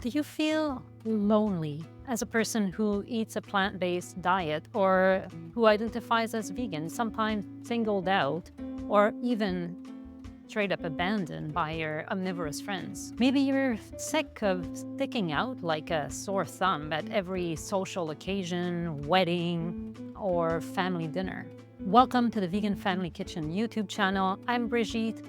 Do you feel lonely as a person who eats a plant-based diet or who identifies as vegan, sometimes singled out or even straight up abandoned by your omnivorous friends? Maybe you're sick of sticking out like a sore thumb at every social occasion, wedding, or family dinner. Welcome to the Vegan Family Kitchen YouTube channel. I'm Brigitte,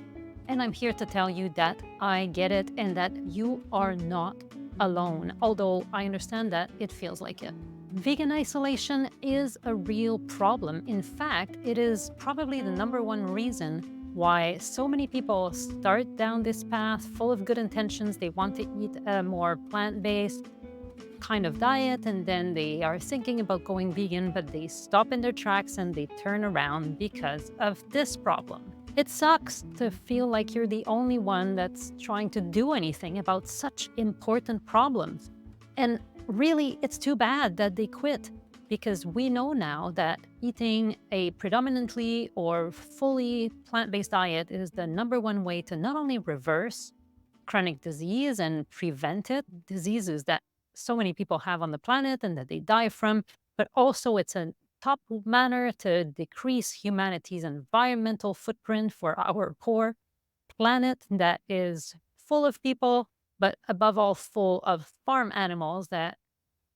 and I'm here to tell you that I get it and that you are not alone, although I understand that it feels like it. Vegan isolation is a real problem. In fact, it is probably the number one reason why so many people start down this path full of good intentions. They want to eat a more plant-based kind of diet, and then they are thinking about going vegan, but they stop in their tracks and they turn around because of this problem. It sucks to feel like you're the only one that's trying to do anything about such important problems. And really, it's too bad that they quit, because we know now that eating a predominantly or fully plant-based diet is the number one way to not only reverse chronic disease and prevent it, diseases that so many people have on the planet and that they die from, but also it's a top manner to decrease humanity's environmental footprint for our poor planet that is full of people, but above all, full of farm animals that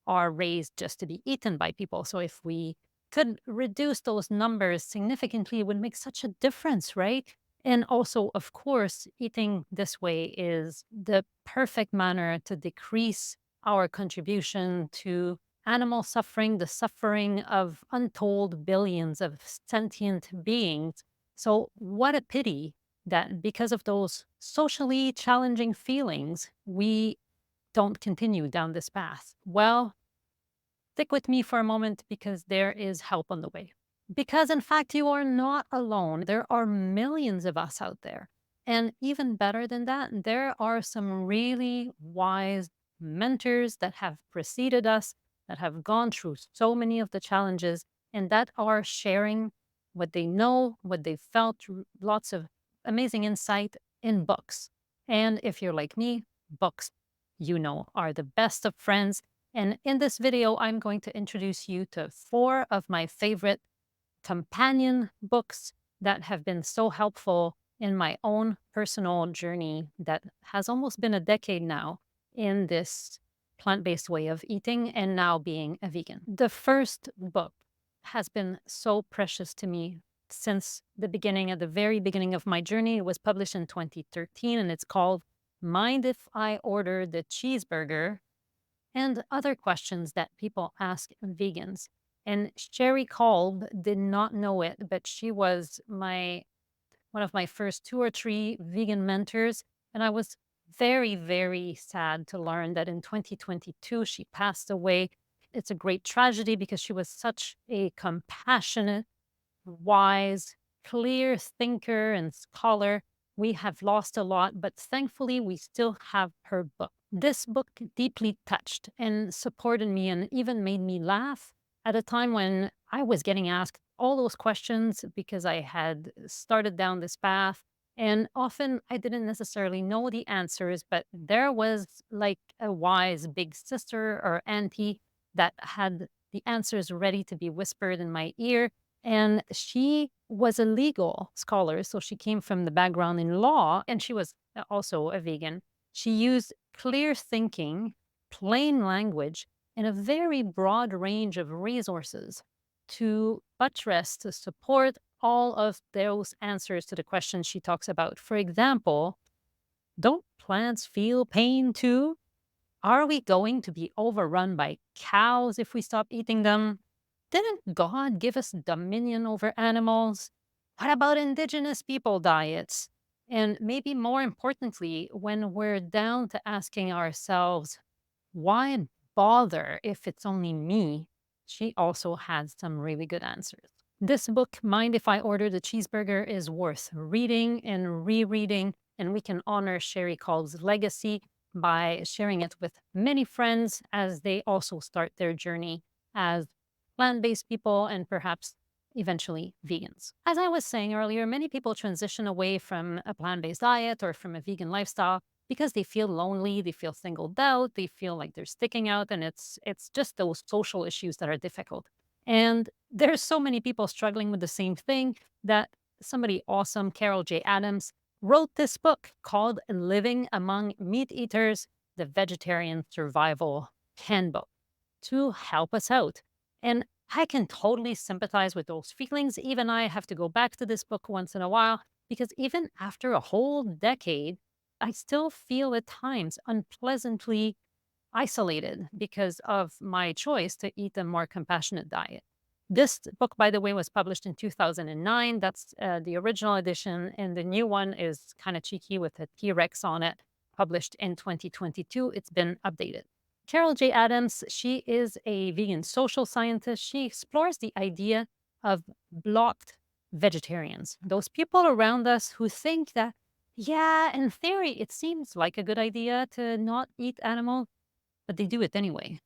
are raised just to be eaten by people. So if we could reduce those numbers significantly, it would make such a difference, right? And also, of course, eating this way is the perfect manner to decrease our contribution to animal suffering, the suffering of untold billions of sentient beings. So, what a pity that because of those socially challenging feelings, we don't continue down this path. Well, stick with me for a moment because there is help on the way. Because, in fact, you are not alone. There are millions of us out there. And even better than that, there are some really wise mentors that have preceded us, that have gone through so many of the challenges, and that are sharing what they know, what they felt, lots of amazing insight in books. And if you're like me, books, are the best of friends. And in this video, I'm going to introduce you to 4 of my favorite companion books that have been so helpful in my own personal journey that has almost been a decade now in this plant-based way of eating and now being a vegan. The first book has been so precious to me since the beginning, at the very beginning of my journey. It was published in 2013 and it's called Mind If I Order the Cheeseburger? And other questions that people ask vegans. And Sherry Kolb did not know it, but she was one of my first 2 or 3 vegan mentors, and I was very, very sad to learn that in 2022 she passed away. It's a great tragedy because she was such a compassionate, wise, clear thinker and scholar. We have lost a lot, but thankfully we still have her book. This book deeply touched and supported me and even made me laugh at a time when I was getting asked all those questions because I had started down this path. And often I didn't necessarily know the answers, but there was like a wise big sister or auntie that had the answers ready to be whispered in my ear. And she was a legal scholar, so she came from the background in law, and she was also a vegan. She used clear thinking, plain language, and a very broad range of resources to buttress, to support all of those answers to the questions she talks about. For example, don't plants feel pain too? Are we going to be overrun by cows if we stop eating them? Didn't God give us dominion over animals? What about indigenous people diets? And maybe more importantly, when we're down to asking ourselves, why bother if it's only me? She also had some really good answers. This book, Mind If I Order the Cheeseburger, is worth reading and rereading, and we can honor Sherry Kolb's legacy by sharing it with many friends as they also start their journey as plant-based people and perhaps eventually vegans. As I was saying earlier, many people transition away from a plant-based diet or from a vegan lifestyle because they feel lonely, they feel singled out, they feel like they're sticking out, and it's just those social issues that are difficult. And there's so many people struggling with the same thing that somebody awesome, Carol J. Adams, wrote this book called Living Among Meat Eaters: The Vegetarian Survival Handbook to help us out. And I can totally sympathize with those feelings. Even I have to go back to this book once in a while because even after a whole decade, I still feel at times unpleasantly isolated because of my choice to eat a more compassionate diet. This book, by the way, was published in 2009. That's the original edition. And the new one is kind of cheeky with a T Rex on it, published in 2022. It's been updated. Carol J. Adams, she is a vegan social scientist. She explores the idea of blocked vegetarians, those people around us who think that, yeah, in theory, it seems like a good idea to not eat animals, but they do it anyway,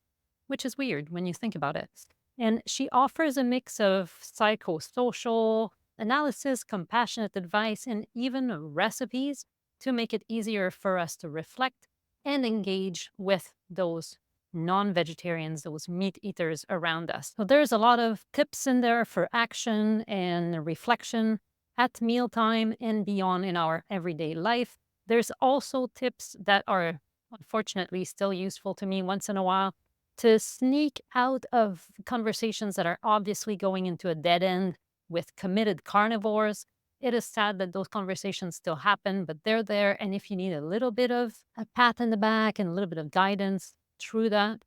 which is weird when you think about it. And she offers a mix of psychosocial analysis, compassionate advice, and even recipes to make it easier for us to reflect and engage with those non vegetarians, those meat eaters around us. So there's a lot of tips in there for action and reflection at mealtime and beyond in our everyday life. There's also tips that are unfortunately still useful to me once in a while to sneak out of conversations that are obviously going into a dead end with committed carnivores. It is sad that those conversations still happen, but they're there. And if you need a little bit of a pat in the back and a little bit of guidance through that,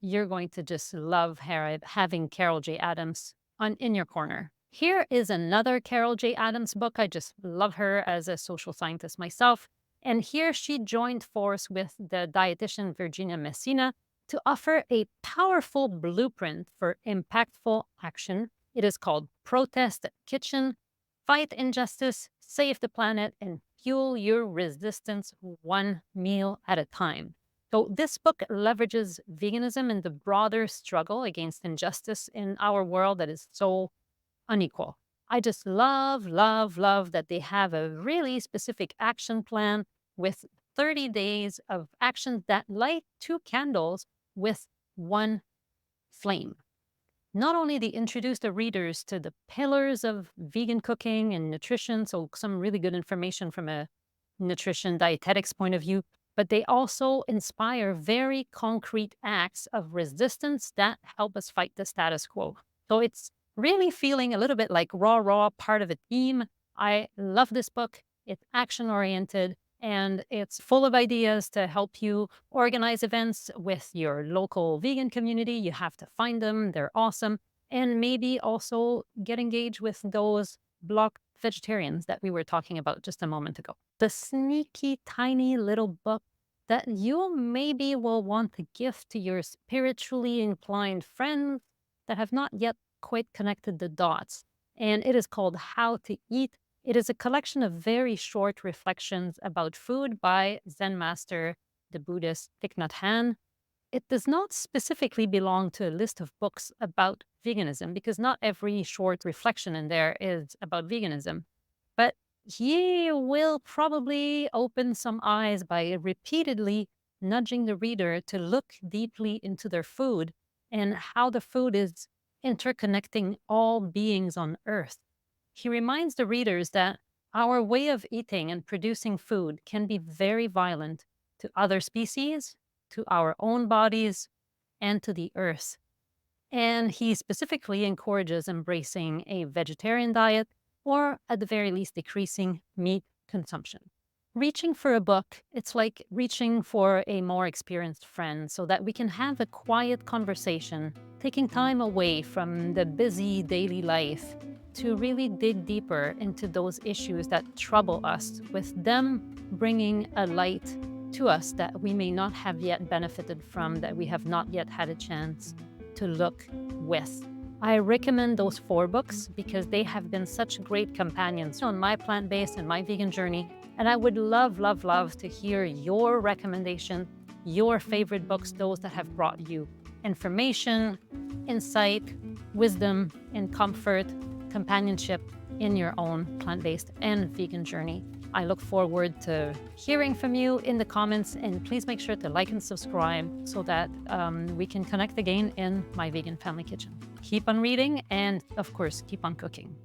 you're going to just love having Carol J. Adams in your corner. Here is another Carol J. Adams book. I just love her as a social scientist myself. And here she joined force with the dietitian Virginia Messina to offer a powerful blueprint for impactful action. It is called Protest Kitchen: Fight Injustice, Save the Planet, and Fuel Your Resistance One Meal at a Time. So this book leverages veganism in the broader struggle against injustice in our world that is so unequal. I just love, love, love that they have a really specific action plan with 30 days of actions that light two candles with one flame. Not only they introduce the readers to the pillars of vegan cooking and nutrition, so some really good information from a nutrition dietetics point of view, but they also inspire very concrete acts of resistance that help us fight the status quo. So it's really feeling a little bit like raw, part of a team. I love this book. It's action oriented and it's full of ideas to help you organize events with your local vegan community. You have to find them, they're awesome. And maybe also get engaged with those block vegetarians that we were talking about just a moment ago. The sneaky, tiny little book that you maybe will want to gift to your spiritually inclined friends that have not yet quite connected the dots. And it is called How to Eat. It is a collection of very short reflections about food by Zen master, the Buddhist Thich Nhat Hanh. It does not specifically belong to a list of books about veganism because not every short reflection in there is about veganism. But he will probably open some eyes by repeatedly nudging the reader to look deeply into their food and how the food is interconnecting all beings on earth. He reminds the readers that our way of eating and producing food can be very violent to other species, to our own bodies, and to the earth. And he specifically encourages embracing a vegetarian diet or, at the very least, decreasing meat consumption. Reaching for a book, it's like reaching for a more experienced friend so that we can have a quiet conversation, taking time away from the busy daily life to really dig deeper into those issues that trouble us, with them bringing a light to us that we may not have yet benefited from, that we have not yet had a chance to look with. I recommend those 4 books because they have been such great companions on my plant-based and my vegan journey. And I would love, love, love to hear your recommendation, your favorite books, those that have brought you information, insight, wisdom, and comfort, companionship in your own plant-based and vegan journey. I look forward to hearing from you in the comments, and please make sure to like and subscribe so that we can connect again in my vegan family kitchen. Keep on reading and, of course, keep on cooking.